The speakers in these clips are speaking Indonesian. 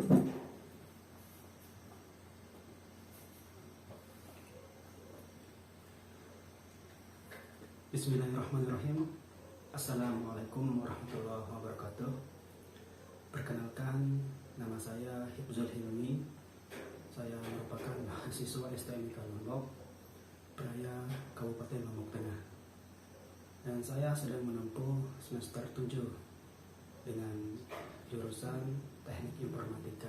Bismillahirrahmanirrahim. Assalamualaikum warahmatullahi wabarakatuh. Perkenalkan, nama saya Hifzul Hilmi. Saya merupakan mahasiswa STMIK Lombok, Praya, Kabupaten Lombok Tengah. Dan saya sedang menempuh semester 7 dengan jurusan Teknik Informatika.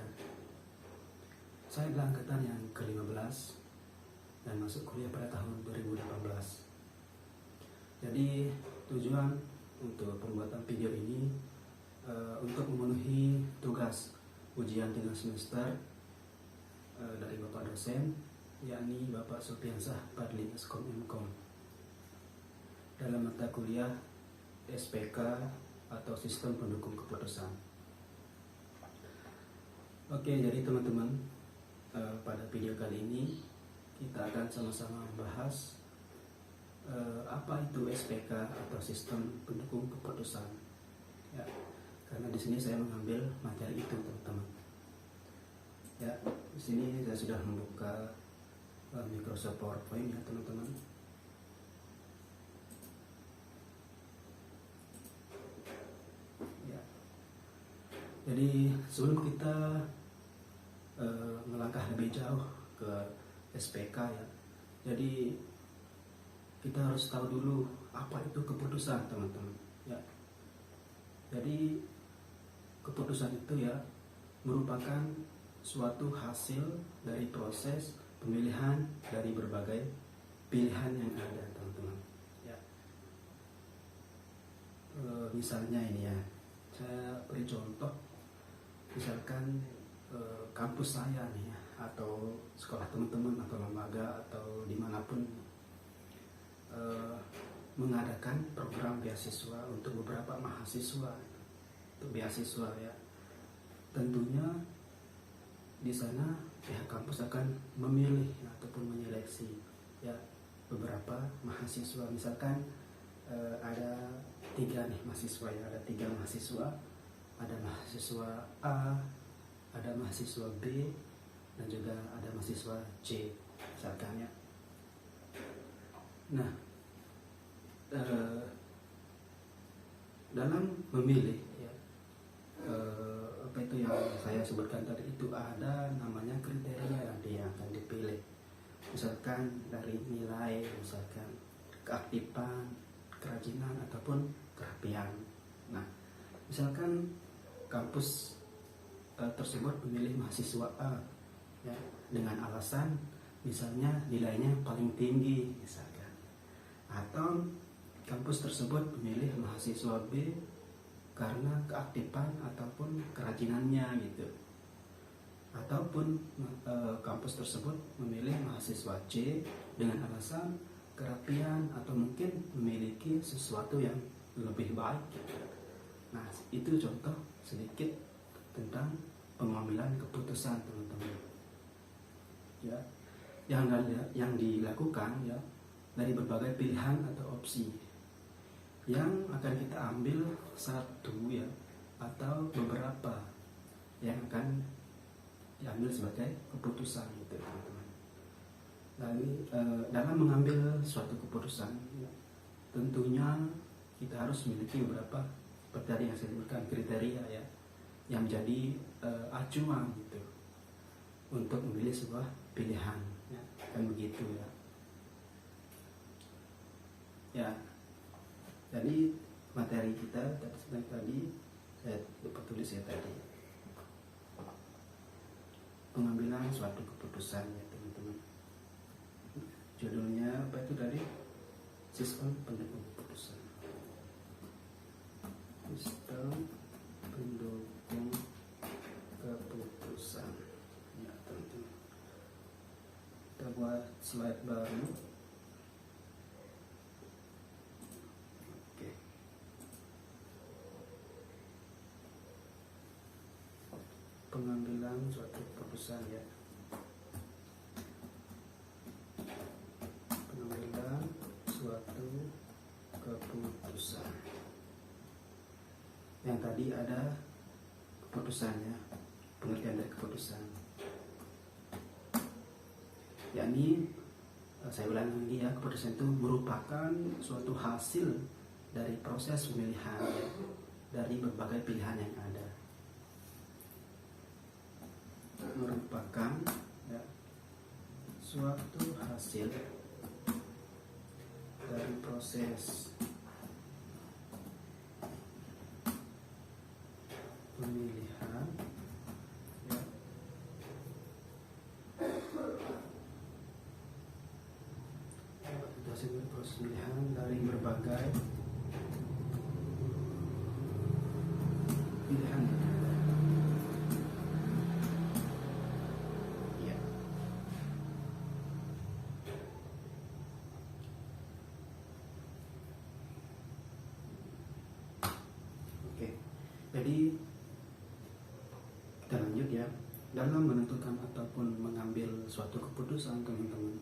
Saya adalah angkatan yang ke-15 dan masuk kuliah pada tahun 2018. Jadi tujuan untuk pembuatan video ini untuk memenuhi tugas ujian tengah semester dari Bapak dosen, yakni Bapak Supiansah Padli Eskom Mkom, dalam mata kuliah SPK atau Sistem Pendukung Keputusan. Oke, jadi teman-teman, pada video kali ini kita akan sama-sama membahas apa itu SPK atau Sistem Pendukung Keputusan. Ya, karena di sini saya mengambil materi itu, teman-teman. Ya, di sini saya sudah membuka Microsoft PowerPoint ya, teman-teman. Ya. Jadi sebelum kita melangkah lebih jauh ke SPK ya, jadi kita harus tahu dulu apa itu keputusan, teman-teman. Ya. Jadi keputusan itu ya merupakan suatu hasil dari proses pemilihan dari berbagai pilihan yang ada, teman-teman. Ya. Misalnya ini ya, saya beri contoh. Misalkan kampus saya nih ya, atau sekolah teman-teman atau lembaga atau dimanapun mengadakan program beasiswa untuk beberapa mahasiswa, untuk beasiswa ya. Tentunya di sana pihak kampus akan memilih ataupun menyeleksi ya beberapa mahasiswa. Misalkan ada 3 nih mahasiswa ya, ada 3 mahasiswa, ada mahasiswa A, ada mahasiswa B, dan juga ada mahasiswa C misalkan ya. Nah, dalam memilih ya, apa itu yang saya sebutkan tadi, itu ada namanya kriteria yang akan dipilih. Misalkan dari nilai, misalkan keaktifan, kerajinan, ataupun kerapian. Nah, misalkan kampus tersebut memilih mahasiswa A ya, dengan alasan misalnya nilainya paling tinggi misalkan, atau kampus tersebut memilih mahasiswa B karena keaktifan ataupun kerajinannya gitu, ataupun kampus tersebut memilih mahasiswa C dengan alasan kerapian atau mungkin memiliki sesuatu yang lebih baik gitu. Nah, itu contoh sedikit tentang pengambilan keputusan, teman-teman. Ya, yang dilakukan ya dari berbagai pilihan atau opsi yang akan kita ambil satu ya atau beberapa yang akan diambil sebagai keputusan gitu, teman-teman. Lalu dalam mengambil suatu keputusan ya, tentunya kita harus memiliki beberapa seperti tadi yang saya sebutkan kriteria ya, yang menjadi acuan gitu untuk memilih sebuah pilihan ya, kan begitu ya. Ya, jadi materi kita tadi saya lupa tulis ya tadi, pengambilan suatu keputusan ya, teman-teman. Judulnya apa itu tadi? Sistem pendukung keputusan. Sistem pendukung keputusan ya, teman-teman. Kita buat slide baru. Oke. Pengambilan suatu keputusan ya. Pengambilan suatu keputusan. Yang tadi ada keputusannya, pengertian dari keputusan, yakni saya ulang lagi ya, keputusan itu merupakan suatu hasil dari proses pemilihan ya, dari berbagai pilihan yang ada, merupakan ya, suatu hasil dari proses pemilihan ya, hasil dari proses pemilihan dari berbagai pilihan ya. Oke, jadi kita lanjut ya. Dalam menentukan ataupun mengambil suatu keputusan, teman-teman,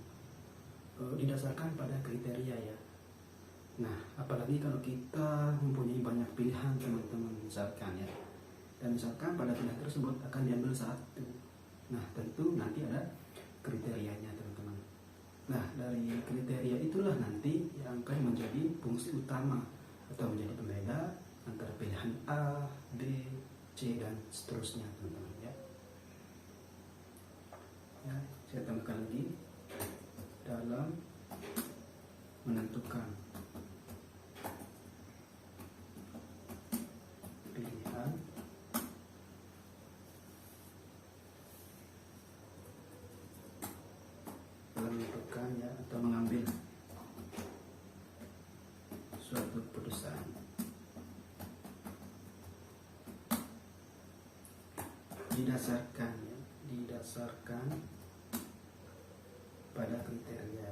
didasarkan pada kriteria ya. Nah, apalagi kalau kita mempunyai banyak pilihan, teman-teman, misalkan ya, dan misalkan pada pilihan tersebut akan diambil satu. Nah, tentu nanti ada kriterianya, teman-teman. Nah, dari kriteria itulah nanti yang akan menjadi fungsi utama atau menjadi pembeda antara pilihan A, B, C, dan seterusnya, teman-teman ya. Ya, saya tambahkan lagi, dalam menentukan pilihan ya, atau mengambil suatu keputusan, didasarkan pada kriteria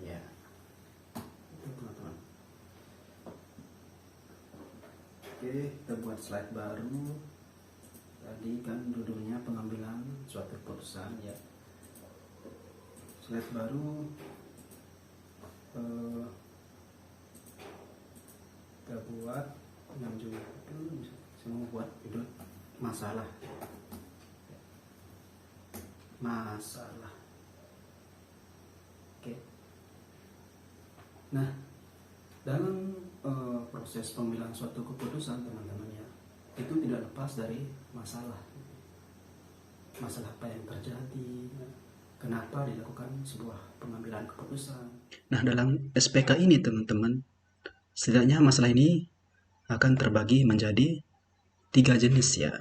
ya, itu teman-teman. Oke, kita buat slide baru. Tadi kan judulnya pengambilan suatu keputusan ya. Slide baru kita buat yang judul itu, saya mau buat judul masalah. Oke. Nah, dalam proses pengambilan suatu keputusan, teman-teman ya, itu tidak lepas dari masalah apa yang terjadi, kenapa dilakukan sebuah pengambilan keputusan. Nah, dalam SPK ini, teman-teman, setidaknya masalah ini akan terbagi menjadi 3 jenis ya.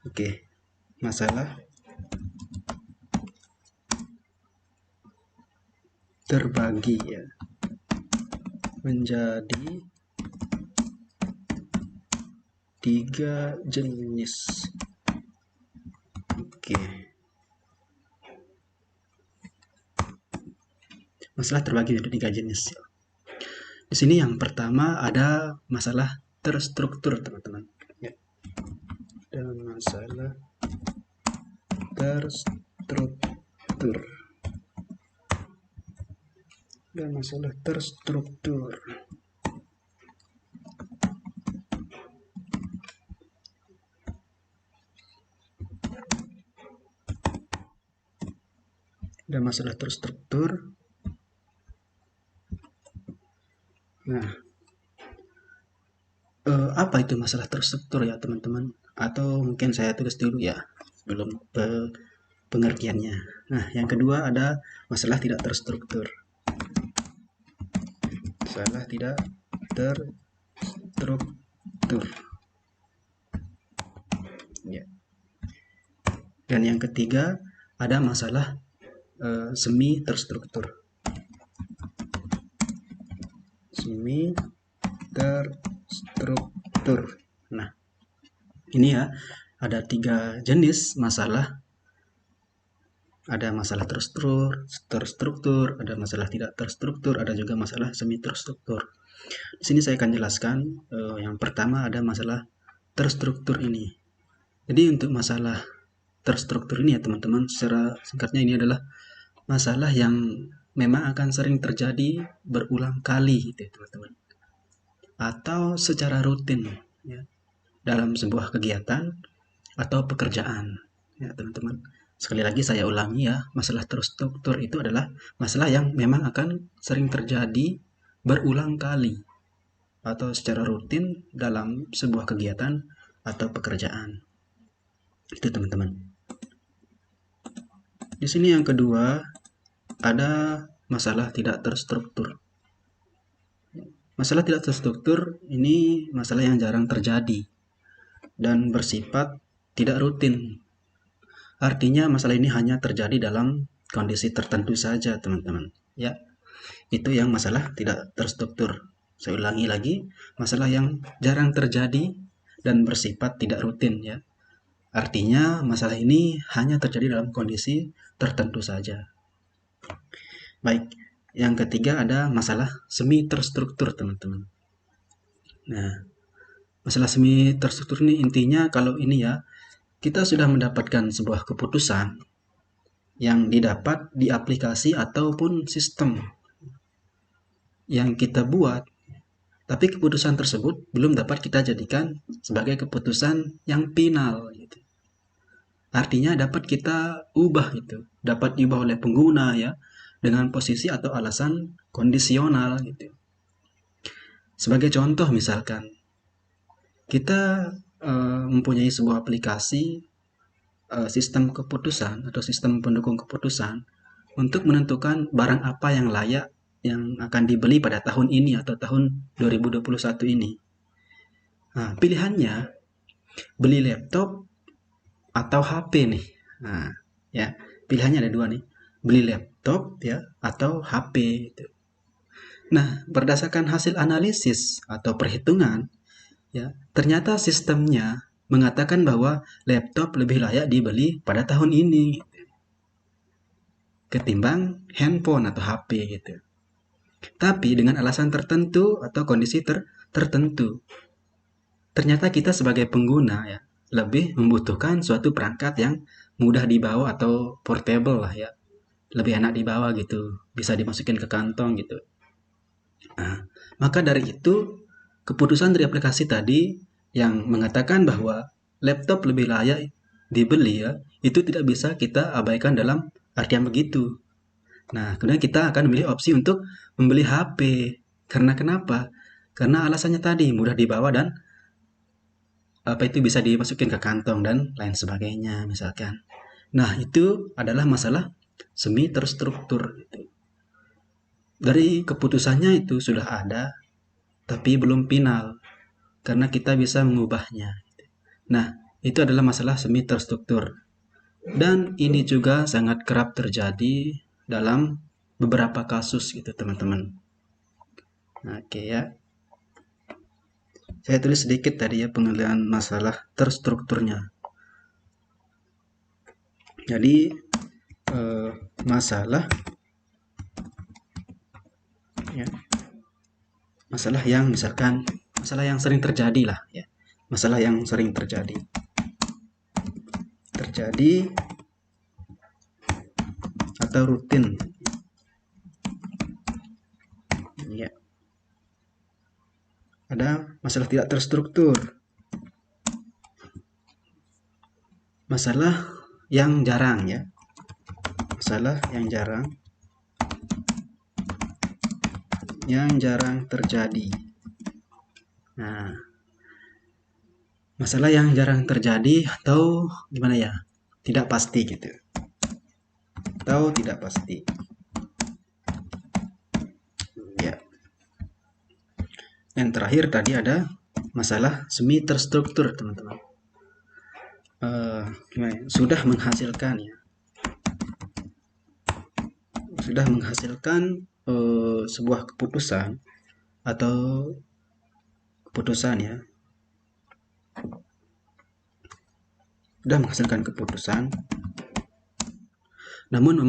Oke. Masalah terbagi ya menjadi 3 jenis. Oke. Masalah terbagi menjadi 3 jenis. Di sini yang pertama ada masalah terstruktur, teman-teman. Ya. Dan masalah terstruktur. Dan masalah terstruktur. Dan masalah terstruktur. Nah, apa itu masalah terstruktur ya, teman-teman? Atau mungkin saya tulis dulu ya sebelum pengertiannya. Nah, yang kedua ada masalah tidak terstruktur. Masalah tidak terstruktur. Ya. Dan yang ketiga ada masalah semi terstruktur. Semi terstruktur. Nah, ini ya ada 3 jenis masalah. Ada masalah terstruktur, ada masalah tidak terstruktur, ada juga masalah semi terstruktur. Di sini saya akan jelaskan yang pertama ada masalah terstruktur ini. Jadi untuk masalah terstruktur ini ya, teman-teman, secara singkatnya ini adalah masalah yang memang akan sering terjadi berulang kali gitu ya, teman-teman. Atau secara rutin ya. dalam sebuah kegiatan atau pekerjaan. Ya, teman-teman. Sekali lagi saya ulangi ya, masalah terstruktur itu adalah masalah yang memang akan sering terjadi berulang kali atau secara rutin dalam sebuah kegiatan atau pekerjaan. Itu teman-teman. Di sini yang kedua ada masalah tidak terstruktur. Masalah tidak terstruktur ini masalah yang jarang terjadi dan bersifat tidak rutin. Artinya masalah ini hanya terjadi dalam kondisi tertentu saja, teman-teman. Ya, itu yang masalah tidak terstruktur. Saya ulangi lagi, masalah yang jarang terjadi dan bersifat tidak rutin ya. Artinya masalah ini hanya terjadi dalam kondisi tertentu saja. Baik, yang ketiga ada masalah semi terstruktur, teman-teman. Nah, masalah semi terstruktur ini intinya kalau ini ya, kita sudah mendapatkan sebuah keputusan yang didapat di aplikasi ataupun sistem yang kita buat, tapi keputusan tersebut belum dapat kita jadikan sebagai keputusan yang final gitu. Artinya dapat kita ubah gitu, dapat diubah oleh pengguna ya, dengan posisi atau alasan kondisional gitu. Sebagai contoh misalkan, kita mempunyai sebuah aplikasi sistem keputusan atau sistem pendukung keputusan untuk menentukan barang apa yang layak yang akan dibeli pada tahun ini atau tahun 2021 ini. Nah, pilihannya beli laptop atau HP nih. Nah, ya, pilihannya ada dua nih. Beli laptop ya atau HP gitu. Nah, berdasarkan hasil analisis atau perhitungan ya, ternyata sistemnya mengatakan bahwa laptop lebih layak dibeli pada tahun ini ketimbang handphone atau HP gitu. Tapi dengan alasan tertentu atau kondisi tertentu. Ternyata kita sebagai pengguna ya lebih membutuhkan suatu perangkat yang mudah dibawa atau portable lah ya. Lebih enak dibawa gitu, bisa dimasukin ke kantong gitu. Nah, maka dari itu keputusan dari aplikasi tadi yang mengatakan bahwa laptop lebih layak dibeli ya, itu tidak bisa kita abaikan dalam artian begitu. Nah, kemudian kita akan memilih opsi untuk membeli HP. Karena kenapa? Karena alasannya tadi mudah dibawa dan apa itu bisa dimasukin ke kantong dan lain sebagainya misalkan. Nah, itu adalah masalah semi terstruktur gitu. Dari keputusannya itu sudah ada, tapi belum final, karena kita bisa mengubahnya. Nah, itu adalah masalah semi terstruktur. Dan ini juga sangat kerap terjadi dalam beberapa kasus gitu, teman-teman. Oke ya. Saya tulis sedikit tadi ya penilaian masalah terstrukturnya. Jadi, masalah ya, masalah yang misalkan masalah yang sering terjadi lah ya, masalah yang sering terjadi atau rutin ya. Ada masalah tidak terstruktur, masalah yang jarang ya, masalah yang jarang terjadi. Nah, masalah yang jarang terjadi atau gimana ya, tidak pasti gitu, atau tidak pasti ya. Yang terakhir tadi ada masalah semi terstruktur, teman-teman. Sudah menghasilkan ya, sudah menghasilkan sebuah keputusan atau keputusan ya, sudah menghasilkan keputusan namun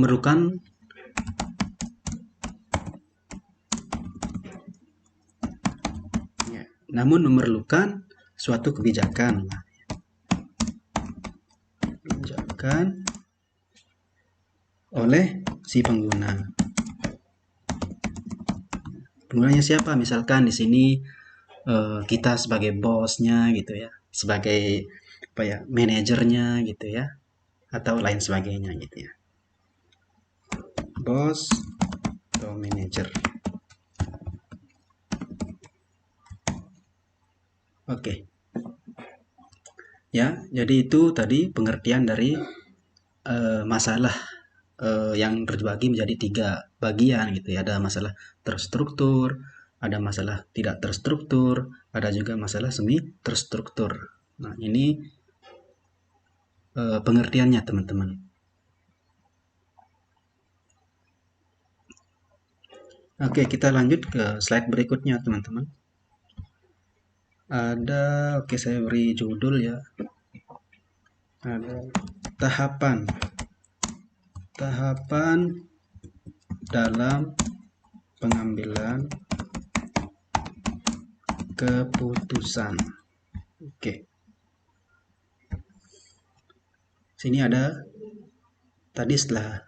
memerlukan suatu kebijakan oleh si pengguna. Penggunanya siapa? Misalkan di sini kita sebagai bosnya gitu ya, sebagai apa ya, manajernya gitu ya, atau lain sebagainya gitu ya. Bos atau manajer. Oke. Ya, jadi itu tadi pengertian dari masalah yang terbagi menjadi 3 bagian gitu ya. Ada masalah terstruktur, ada masalah tidak terstruktur, ada juga masalah semi terstruktur. Nah, ini pengertiannya teman-teman. Oke, kita lanjut ke slide berikutnya teman-teman. Ada, oke saya beri judul ya. Ada tahapan dalam pengambilan keputusan. Oke. Sini ada tadi setelah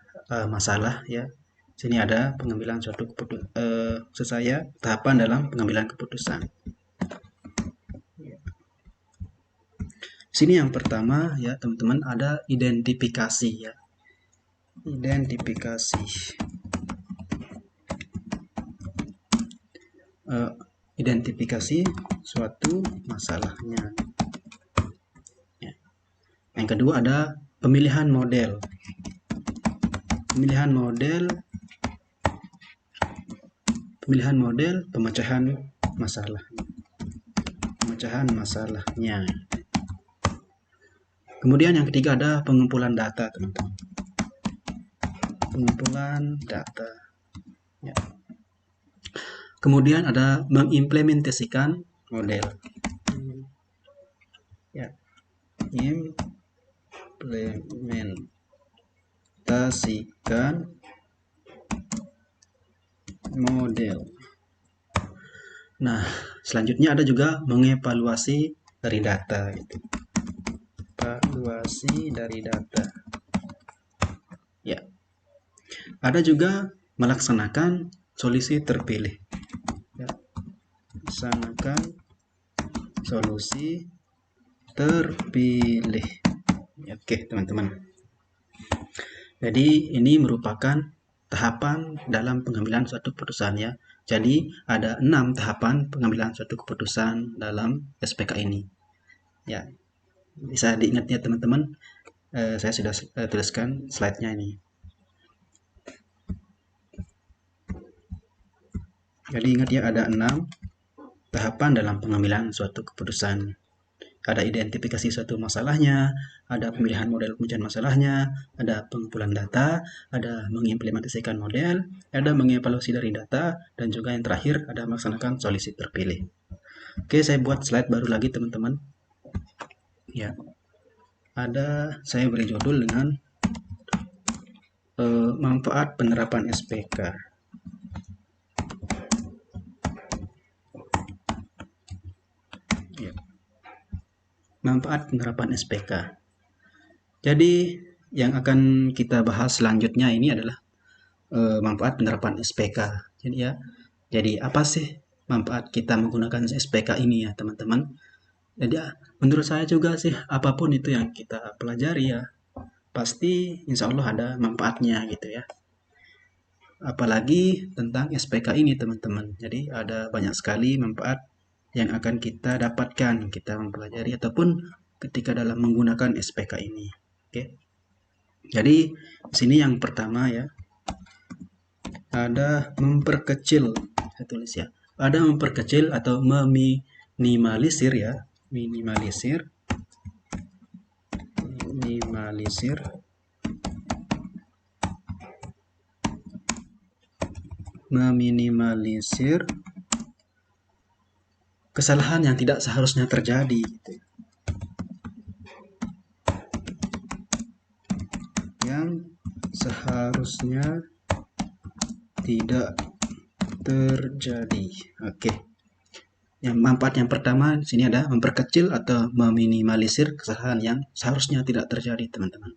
masalah ya. Sini ada pengambilan suatu keputusan, tahapan dalam pengambilan keputusan. Sini yang pertama ya teman-teman, ada identifikasi ya. Identifikasi. Identifikasi suatu masalahnya. Ya. Yang kedua ada pemilihan model. Pemilihan model pemecahan masalah. Pemecahan masalahnya. Kemudian yang ketiga ada pengumpulan data, teman-teman. Pengumpulan data. Ya. Kemudian ada mengimplementasikan model. Ya. Implementasikan model. Nah, selanjutnya ada juga mengevaluasi dari data gitu. Evaluasi dari data. Ya. Ada juga melaksanakan solusi terpilih. Ya. Melaksanakan solusi terpilih. Oke, teman-teman. Jadi ini merupakan tahapan dalam pengambilan suatu keputusan ya. Jadi ada 6 tahapan pengambilan suatu keputusan dalam SPK ini. Ya, bisa diingat ya teman-teman. Saya sudah tuliskan slide-nya ini. Jadi ingat ya, ada 6 tahapan dalam pengambilan suatu keputusan. Ada identifikasi suatu masalahnya, ada pemilihan model pemecahan masalahnya, ada pengumpulan data, ada mengimplementasikan model, ada mengevaluasi dari data, dan juga yang terakhir ada melaksanakan solusi terpilih. Oke, saya buat slide baru lagi teman-teman. Ya, saya beri judul dengan manfaat penerapan SPK. Manfaat penerapan SPK. Jadi yang akan kita bahas selanjutnya ini adalah manfaat penerapan SPK. Jadi apa sih manfaat kita menggunakan SPK ini ya teman-teman? Jadi menurut saya juga sih, apapun itu yang kita pelajari ya, pasti insya Allah ada manfaatnya gitu ya. Apalagi tentang SPK ini teman-teman. Jadi ada banyak sekali manfaat yang akan kita dapatkan kita mempelajari ataupun ketika dalam menggunakan SPK ini. Oke. Jadi di sini yang pertama ya, ada memperkecil, saya tulis ya. Ada memperkecil atau meminimalisir ya, minimalisir meminimalisir kesalahan yang tidak seharusnya terjadi gitu. Yang seharusnya tidak terjadi. Oke. Yang manfaat yang pertama di sini ada memperkecil atau meminimalisir kesalahan yang seharusnya tidak terjadi, teman-teman.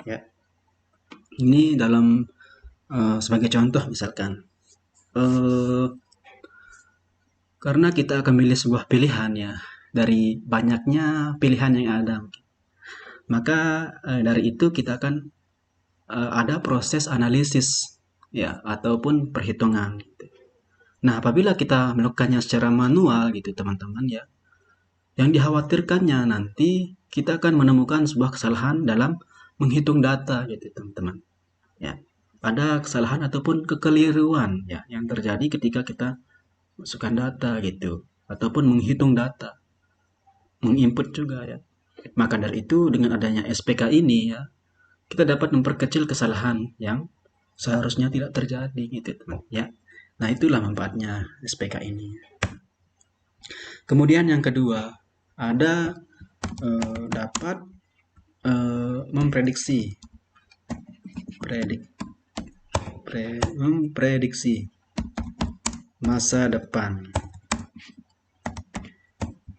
Ya. Ini dalam sebagai contoh misalkan karena kita akan memilih sebuah pilihan ya. dari banyaknya pilihan yang ada. Maka dari itu kita akan ada proses analisis ya ataupun perhitungan gitu. Nah, apabila kita melakukannya secara manual gitu teman-teman ya, yang dikhawatirkannya nanti kita akan menemukan sebuah kesalahan dalam menghitung data gitu teman-teman. Ya. Ada kesalahan ataupun kekeliruan ya yang terjadi ketika kita masukkan data gitu ataupun menghitung data, menginput juga ya. Maka dari itu dengan adanya SPK ini ya, kita dapat memperkecil kesalahan yang seharusnya tidak terjadi gitu teman ya. Nah, itulah manfaatnya SPK ini. Kemudian yang kedua, ada dapat memprediksi memprediksi masa depan.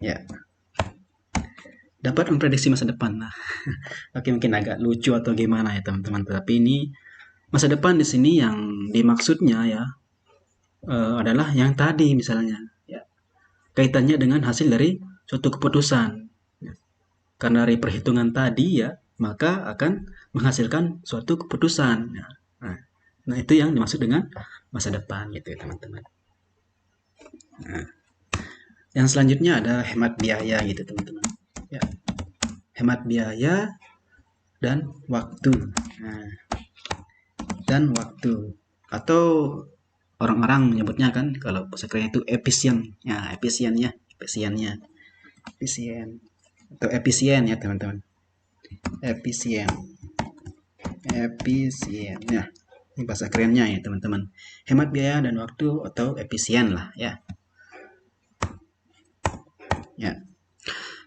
Ya. Dapat memprediksi masa depan. Nah, oke mungkin agak lucu atau gimana ya teman-teman. Tapi ini masa depan di sini yang dimaksudnya ya adalah yang tadi misalnya ya. Kaitannya dengan hasil dari suatu keputusan. Ya. Karena dari perhitungan tadi ya, maka akan menghasilkan suatu keputusan. Ya. Nah, itu yang dimaksud dengan masa depan gitu ya teman-teman. Nah, yang selanjutnya ada hemat biaya gitu teman-teman. Ya. Hemat biaya dan waktu. Nah, dan waktu atau orang-orang menyebutnya kan kalau bahasa keren itu efisien. Ya, efisiennya atau efisien ya teman-teman. Efisien. Ya. Ini bahasa kerennya ya teman-teman. Hemat biaya dan waktu atau efisien lah ya. Ya.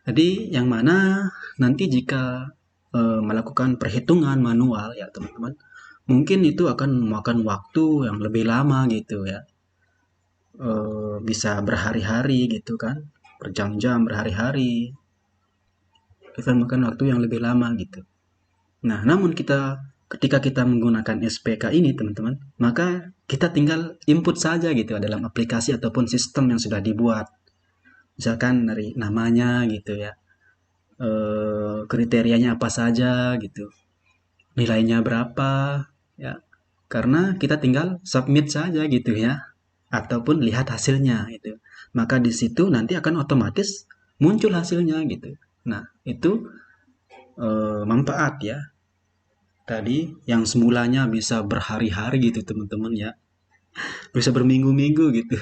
Jadi yang mana nanti jika melakukan perhitungan manual ya teman-teman, mungkin itu akan memakan waktu yang lebih lama gitu ya. Bisa berhari-hari gitu kan, berjam-jam, berhari-hari. Kita makan waktu yang lebih lama gitu. Nah, namun ketika kita menggunakan SPK ini teman-teman, maka kita tinggal input saja gitu dalam aplikasi ataupun sistem yang sudah dibuat. Misalkan dari namanya gitu ya, kriterianya apa saja gitu, nilainya berapa ya, karena kita tinggal submit saja gitu ya, ataupun lihat hasilnya gitu. Maka di situ nanti akan otomatis muncul hasilnya gitu. Nah, itu manfaat ya. Tadi yang semulanya bisa berhari-hari gitu teman-teman ya, bisa berminggu-minggu gitu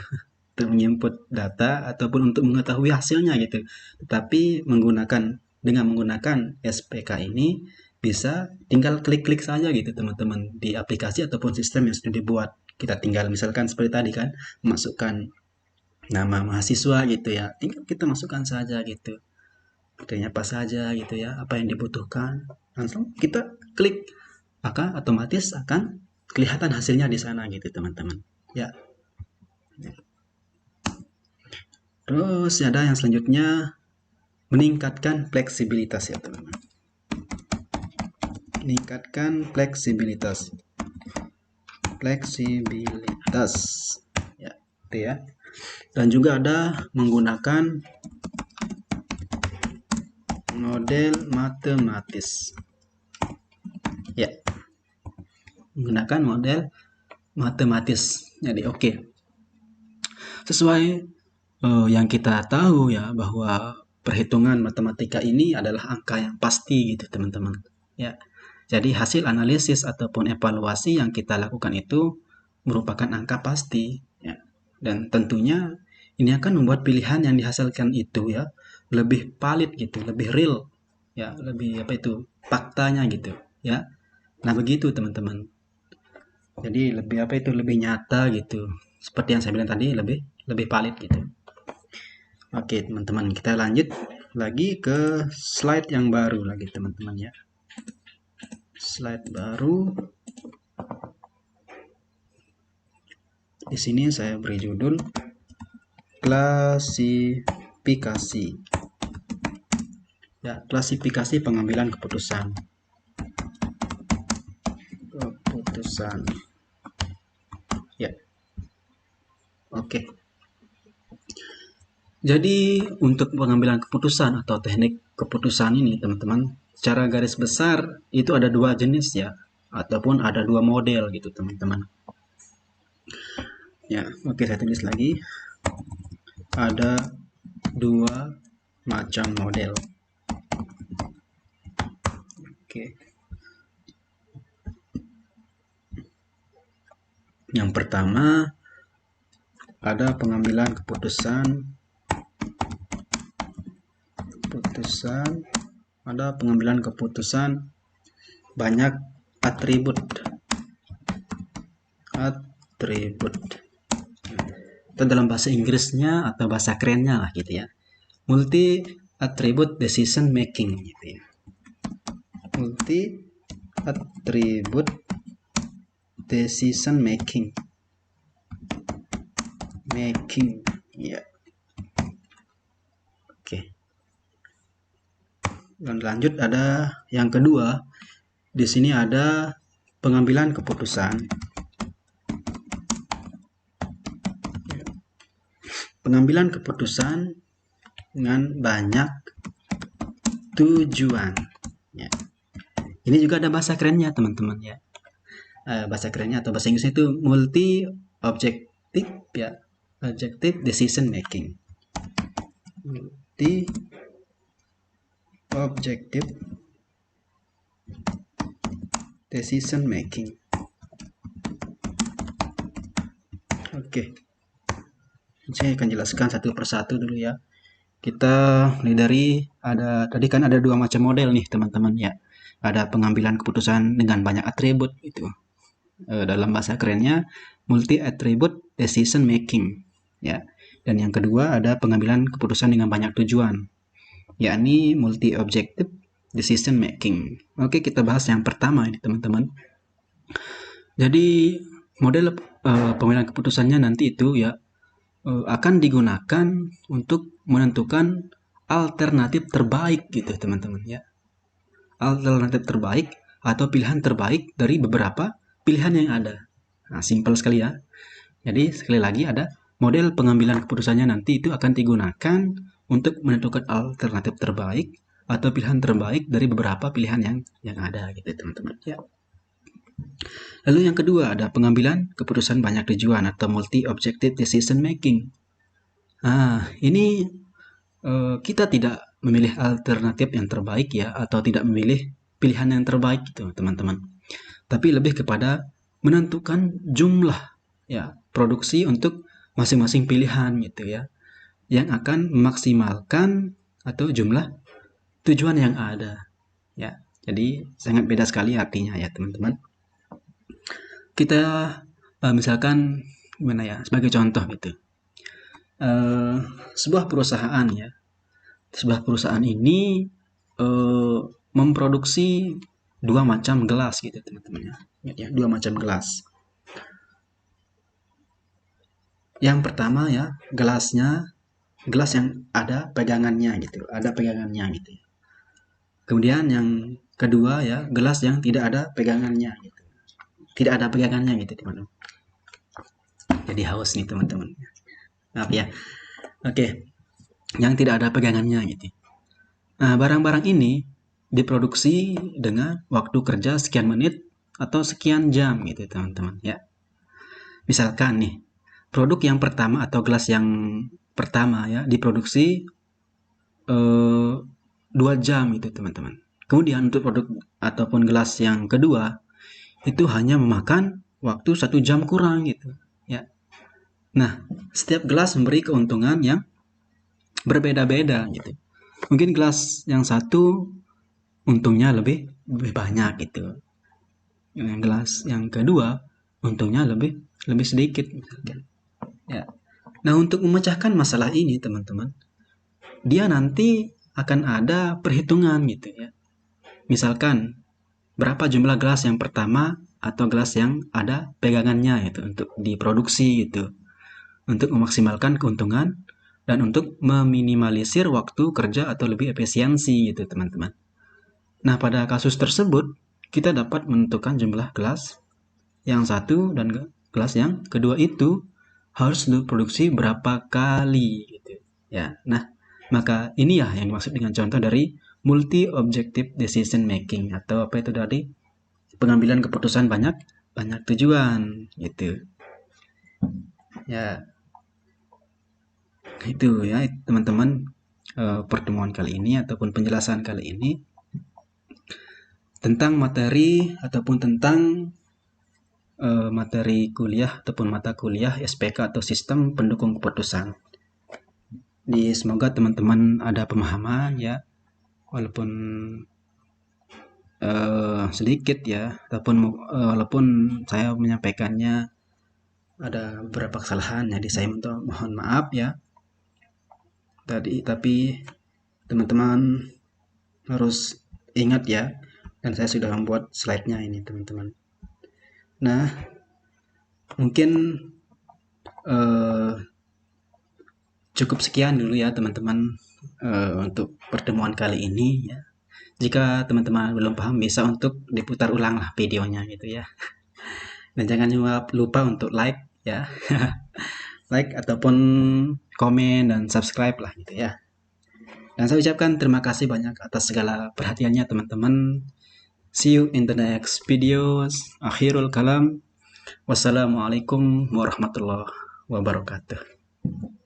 untuk menginput data ataupun untuk mengetahui hasilnya gitu. Tetapi dengan menggunakan SPK ini bisa tinggal klik-klik saja gitu teman-teman di aplikasi ataupun sistem yang sudah dibuat. Kita tinggal misalkan seperti tadi kan, masukkan nama mahasiswa gitu ya, tinggal kita masukkan saja gitu. Kriterianya apa saja gitu ya, apa yang dibutuhkan. Langsung kita klik, maka otomatis akan kelihatan hasilnya di sana gitu teman-teman. Ya. Terus ada yang selanjutnya, meningkatkan fleksibilitas ya teman-teman. Meningkatkan fleksibilitas ya, itu ya. Dan juga ada menggunakan model matematis ya, menggunakan model matematis. Jadi oke. Sesuai yang kita tahu ya, bahwa perhitungan matematika ini adalah angka yang pasti gitu teman-teman ya. Jadi hasil analisis ataupun evaluasi yang kita lakukan itu merupakan angka pasti ya. Dan tentunya ini akan membuat pilihan yang dihasilkan itu ya lebih valid gitu, lebih real ya, lebih faktanya gitu ya. Nah, begitu teman-teman. Jadi lebih nyata gitu. Seperti yang saya bilang tadi, lebih valid gitu. Oke, teman-teman, kita lanjut lagi ke slide yang baru lagi teman-teman ya. Slide baru. Di sini saya beri judul klasifikasi. Ya, klasifikasi pengambilan keputusan. Ya. Oke. Jadi untuk pengambilan keputusan atau teknik keputusan ini teman-teman, secara garis besar itu ada dua jenis ya, ataupun ada dua model gitu teman-teman. Ya, oke saya tulis lagi. Ada dua macam model. Oke. Yang pertama ada pengambilan keputusan, ada pengambilan keputusan banyak atribut. Itu dalam bahasa Inggrisnya atau bahasa kerennya lah gitu ya. Multi attribute decision making gitu ya. Multi attribute decision making ya. Oke. Dan lanjut ada yang kedua. Di sini ada pengambilan keputusan. Pengambilan keputusan dengan banyak tujuan. Ya. Ini juga ada bahasa kerennya teman-teman ya. Bahasa kerennya atau bahasa Inggrisnya itu multi objective ya. Objective decision making. Multi objective decision making. Oke. Saya akan jelaskan satu persatu dulu ya. Kita mulai dari tadi kan ada dua macam model nih teman-teman ya. Ada pengambilan keputusan dengan banyak atribut itu. Dalam bahasa kerennya multi attribute decision making ya. Dan yang kedua ada pengambilan keputusan dengan banyak tujuan, yakni multi objective decision making. Oke, kita bahas yang pertama ini teman-teman. Jadi model pengambilan keputusannya nanti itu ya akan digunakan untuk menentukan alternatif terbaik gitu teman-teman ya. Alternatif terbaik atau pilihan terbaik dari beberapa pilihan yang ada. Nah, simpel sekali ya. Jadi sekali lagi ada model pengambilan keputusannya nanti itu akan digunakan untuk menentukan alternatif terbaik atau pilihan terbaik dari beberapa pilihan yang ada gitu teman-teman ya. Lalu yang kedua ada pengambilan keputusan banyak tujuan atau multi objective decision making. Nah, ini kita tidak memilih alternatif yang terbaik ya, atau tidak memilih pilihan yang terbaik gitu teman-teman. Tapi lebih kepada menentukan jumlah ya produksi untuk masing-masing pilihan gitu ya, yang akan memaksimalkan atau jumlah tujuan yang ada ya. Jadi sangat beda sekali artinya ya teman-teman. Kita misalkan gimana ya, sebagai contoh gitu, sebuah perusahaan ya, sebuah perusahaan ini memproduksi dua macam gelas gitu teman-teman ya, dua macam gelas. Yang pertama ya, gelas yang ada pegangannya gitu, gitu. Kemudian yang kedua ya, gelas yang tidak ada pegangannya gitu. Tidak ada pegangannya gitu teman-teman. Jadi haus nih teman-teman. Maaf ya. Oke. Yang tidak ada pegangannya gitu. Nah, barang-barang ini diproduksi dengan waktu kerja sekian menit atau sekian jam gitu teman-teman ya. Misalkan nih, produk yang pertama atau gelas yang pertama ya diproduksi 2 jam gitu teman-teman. Kemudian untuk produk ataupun gelas yang kedua itu hanya memakan waktu 1 jam kurang gitu ya. Nah, setiap gelas memberi keuntungan yang berbeda-beda gitu. Mungkin gelas yang satu untungnya lebih banyak gitu. Yang gelas yang kedua untungnya lebih sedikit misalkan. Ya. Nah, untuk memecahkan masalah ini teman-teman, dia nanti akan ada perhitungan gitu ya. Misalkan berapa jumlah gelas yang pertama atau gelas yang ada pegangannya itu untuk diproduksi gitu. Untuk memaksimalkan keuntungan dan untuk meminimalisir waktu kerja atau lebih efisiensi gitu teman-teman. Nah, pada kasus tersebut kita dapat menentukan jumlah gelas yang satu dan gelas yang kedua itu harus diproduksi berapa kali gitu. Ya, nah, maka ini ya yang dimaksud dengan contoh dari multi objective decision making, atau apa itu tadi, pengambilan keputusan banyak banyak tujuan gitu. Ya, itu ya teman-teman, pertemuan kali ini ataupun penjelasan kali ini tentang materi ataupun tentang materi kuliah ataupun mata kuliah SPK atau sistem pendukung keputusan. Semoga teman-teman ada pemahaman ya, walaupun sedikit ya, walaupun saya menyampaikannya ada beberapa kesalahan, jadi saya mohon maaf ya. Tapi teman-teman harus ingat ya, dan saya sudah membuat slide-nya ini teman-teman. Nah, mungkin cukup sekian dulu ya teman-teman untuk pertemuan kali ini ya. Jika teman-teman belum paham, bisa untuk diputar ulang lah videonya gitu ya. Dan jangan lupa untuk like ya. Like ataupun komen dan subscribe lah gitu ya. Dan saya ucapkan terima kasih banyak atas segala perhatiannya teman-teman. See you in the next videos. Akhirul kalam. Wassalamualaikum warahmatullahi wabarakatuh.